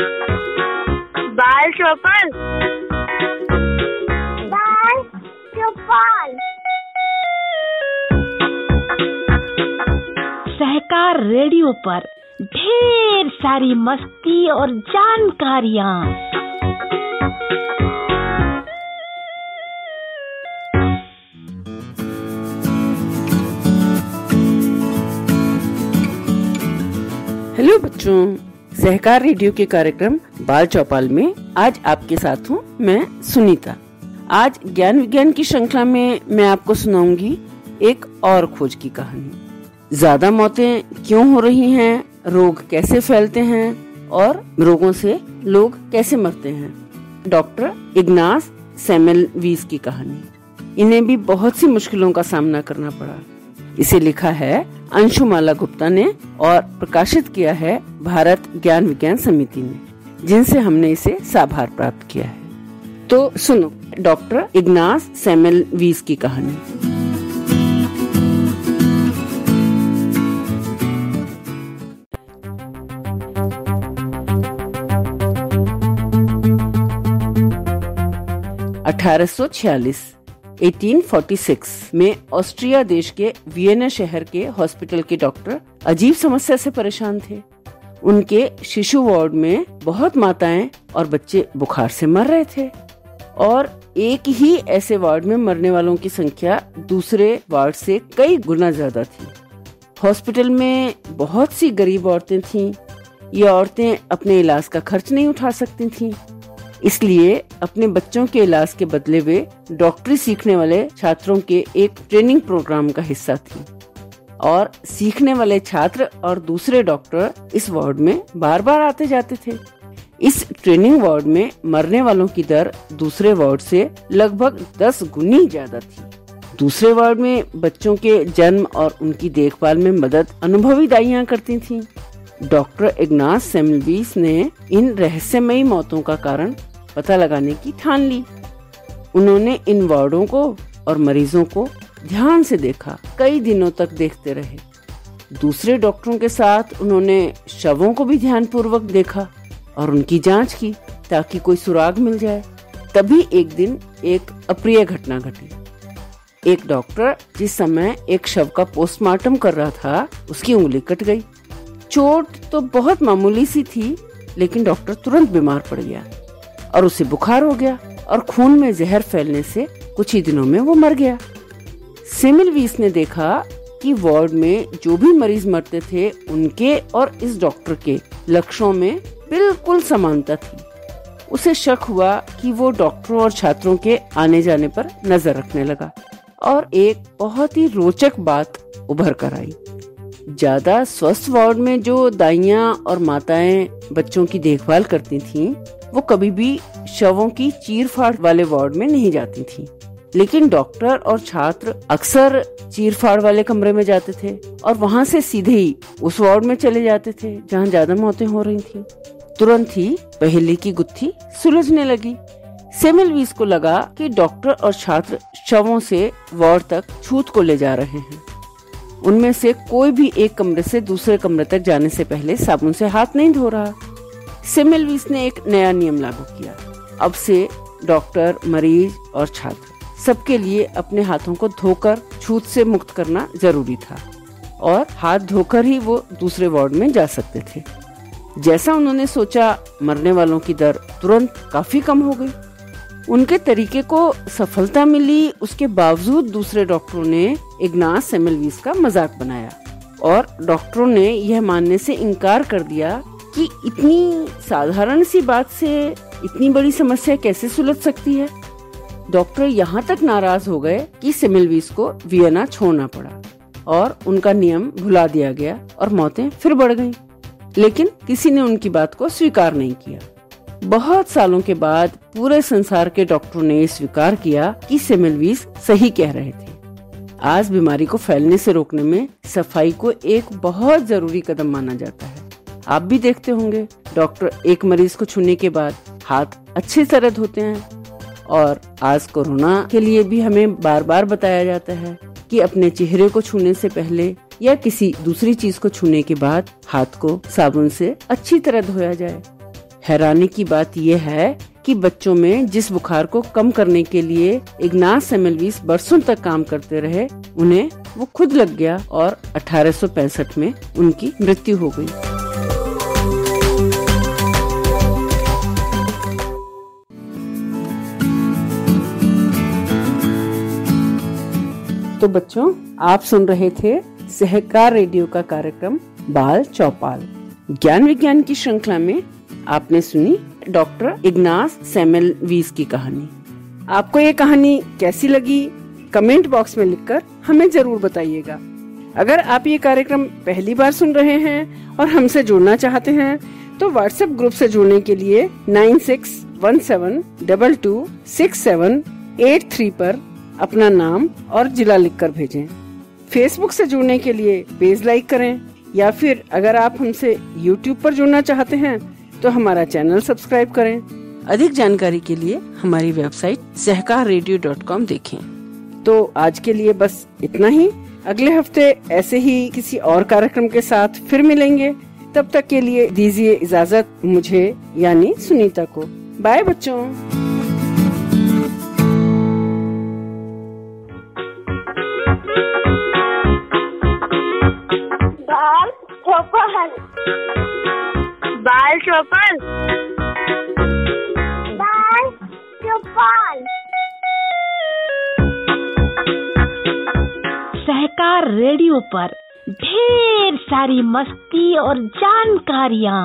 बाल चौपाल। बाल चौपाल। सहकार रेडियो पर ढेर सारी मस्ती और जानकारियाँ। हेलो बच्चों, सहकार रेडियो के कार्यक्रम बाल चौपाल में आज आपके साथ हूँ मैं सुनीता। आज ज्ञान विज्ञान की श्रृंखला में मैं आपको सुनाऊंगी एक और खोज की कहानी। ज्यादा मौतें क्यों हो रही हैं, रोग कैसे फैलते हैं और रोगों से लोग कैसे मरते हैं। डॉक्टर इग्नास सेमेलवीज की कहानी। इन्हें भी बहुत सी मुश्किलों का सामना करना पड़ा। इसे लिखा है अंशुमाला गुप्ता ने और प्रकाशित किया है भारत ज्ञान विज्ञान समिति ने, जिनसे हमने इसे साभार प्राप्त किया है। तो सुनो डॉक्टर इग्नास सेमेलवीज की कहानी। (1846) 1846 में ऑस्ट्रिया देश के वियना शहर के हॉस्पिटल के डॉक्टर अजीब समस्या से परेशान थे। उनके शिशु वार्ड में बहुत माताएं और बच्चे बुखार से मर रहे थे और एक ही ऐसे वार्ड में मरने वालों की संख्या दूसरे वार्ड से कई गुना ज्यादा थी। हॉस्पिटल में बहुत सी गरीब औरतें थीं। ये औरतें अपने इलाज का खर्च नहीं उठा सकती थीं, इसलिए अपने बच्चों के इलाज के बदले वे डॉक्टरी सीखने वाले छात्रों के एक ट्रेनिंग प्रोग्राम का हिस्सा थी और सीखने वाले छात्र और दूसरे डॉक्टर इस वार्ड में बार बार आते जाते थे। इस ट्रेनिंग वार्ड में मरने वालों की दर दूसरे वार्ड से लगभग 10 गुनी ज्यादा थी। दूसरे वार्ड में बच्चों के जन्म और उनकी देखभाल में मदद अनुभवी दाइयां करती थीं। डॉक्टर इग्नास सेमेलवीज ने इन रहस्यमयी मौतों का कारण पता लगाने की ठान ली। उन्होंने इन वार्डों को और मरीजों को ध्यान से देखा, कई दिनों तक देखते रहे। दूसरे डॉक्टरों के साथ उन्होंने शवों को भी ध्यानपूर्वक देखा और उनकी जांच की ताकि कोई सुराग मिल जाए। तभी एक दिन एक अप्रिय घटना घटी। एक डॉक्टर जिस समय एक शव का पोस्टमार्टम कर रहा था, उसकी उंगली कट गई। चोट तो बहुत मामूली सी थी, लेकिन डॉक्टर तुरंत बीमार पड़ गया और उसे बुखार हो गया और खून में जहर फैलने से कुछ ही दिनों में वो मर गया। सेमेलवीज ने देखा कि वार्ड में जो भी मरीज मरते थे, उनके और इस डॉक्टर के लक्षणों में बिल्कुल समानता थी। उसे शक हुआ कि वो डॉक्टरों और छात्रों के आने जाने पर नजर रखने लगा और एक बहुत ही रोचक बात उभर कर आई। ज्यादा स्वस्थ वार्ड में जो दाइयां और माताएं बच्चों की देखभाल करती थीं, वो कभी भी शवों की चीर-फाड़ वाले वार्ड में नहीं जाती थीं। लेकिन डॉक्टर और छात्र अक्सर चीर-फाड़ वाले कमरे में जाते थे और वहाँ से सीधे ही उस वार्ड में चले जाते थे जहाँ ज्यादा मौतें हो रही थीं। तुरंत ही पहेली की गुत्थी सुलझने लगी। सेमेलवीज को लगा कि डॉक्टर और छात्र शवों से वार्ड तक छूत को ले जा रहे हैं। उनमें से कोई भी एक कमरे से दूसरे कमरे तक जाने से पहले साबुन से हाथ नहीं धो रहा। सेमेलवीज ने एक नया नियम लागू किया। अब से डॉक्टर, मरीज और छात्र सबके लिए अपने हाथों को धोकर छूत से मुक्त करना जरूरी था और हाथ धोकर ही वो दूसरे वार्ड में जा सकते थे। जैसा उन्होंने सोचा, मरने वालों की दर तुरंत काफी कम हो गई। उनके तरीके को सफलता मिली, उसके बावजूद दूसरे डॉक्टरों ने इग्नास सेमेलवीज का मजाक बनाया और डॉक्टरों ने यह मानने से इनकार कर दिया कि इतनी साधारण सी बात से इतनी बड़ी समस्या कैसे सुलझ सकती है। डॉक्टर यहाँ तक नाराज हो गए कि सेमेलवीज को वियना छोड़ना पड़ा और उनका नियम भुला दिया गया और मौतें फिर बढ़ गईं। लेकिन किसी ने उनकी बात को स्वीकार नहीं किया। बहुत सालों के बाद पूरे संसार के डॉक्टरों ने स्वीकार किया कि सेमेलवीज सही कह रहे थे। आज बीमारी को फैलने से रोकने में सफाई को एक बहुत जरूरी कदम माना जाता है। आप भी देखते होंगे, डॉक्टर एक मरीज को छूने के बाद हाथ अच्छी तरह धोते हैं और आज कोरोना के लिए भी हमें बार बार बताया जाता है कि अपने चेहरे को छूने से पहले या किसी दूसरी चीज को छूने के बाद हाथ को साबुन से अच्छी तरह धोया जाए। हैरानी की बात यह है कि बच्चों में जिस बुखार को कम करने के लिए इग्नास सेमेल्वीस बरसों तक काम करते रहे, उन्हें वो खुद लग गया और 1865 में उनकी मृत्यु हो गई। तो बच्चों, आप सुन रहे थे सहकार रेडियो का कार्यक्रम बाल चौपाल। ज्ञान विज्ञान की श्रृंखला में आपने सुनी डॉक्टर इग्नास सेमेल्वीस की कहानी। आपको ये कहानी कैसी लगी, कमेंट बॉक्स में लिखकर हमें जरूर बताइएगा। अगर आप ये कार्यक्रम पहली बार सुन रहे हैं और हमसे जुड़ना चाहते हैं तो व्हाट्सएप ग्रुप से जुड़ने के लिए 9617226783 पर अपना नाम और जिला लिखकर भेजें। फेसबुक से जुड़ने के लिए पेज लाइक करें, या फिर अगर आप हमसे यूट्यूब पर जुड़ना चाहते हैं तो हमारा चैनल सब्सक्राइब करें। अधिक जानकारी के लिए हमारी वेबसाइट सहकाररेडियो.com देखें। तो आज के लिए बस इतना ही। अगले हफ्ते ऐसे ही किसी और कार्यक्रम के साथ फिर मिलेंगे। तब तक के लिए दीजिए इजाजत मुझे यानी सुनीता को। बाय बच्चों। बाल चौपाल, बाल चौपाल, बाल चौपाल। सहकार रेडियो पर ढेर सारी मस्ती और जानकारियाँ।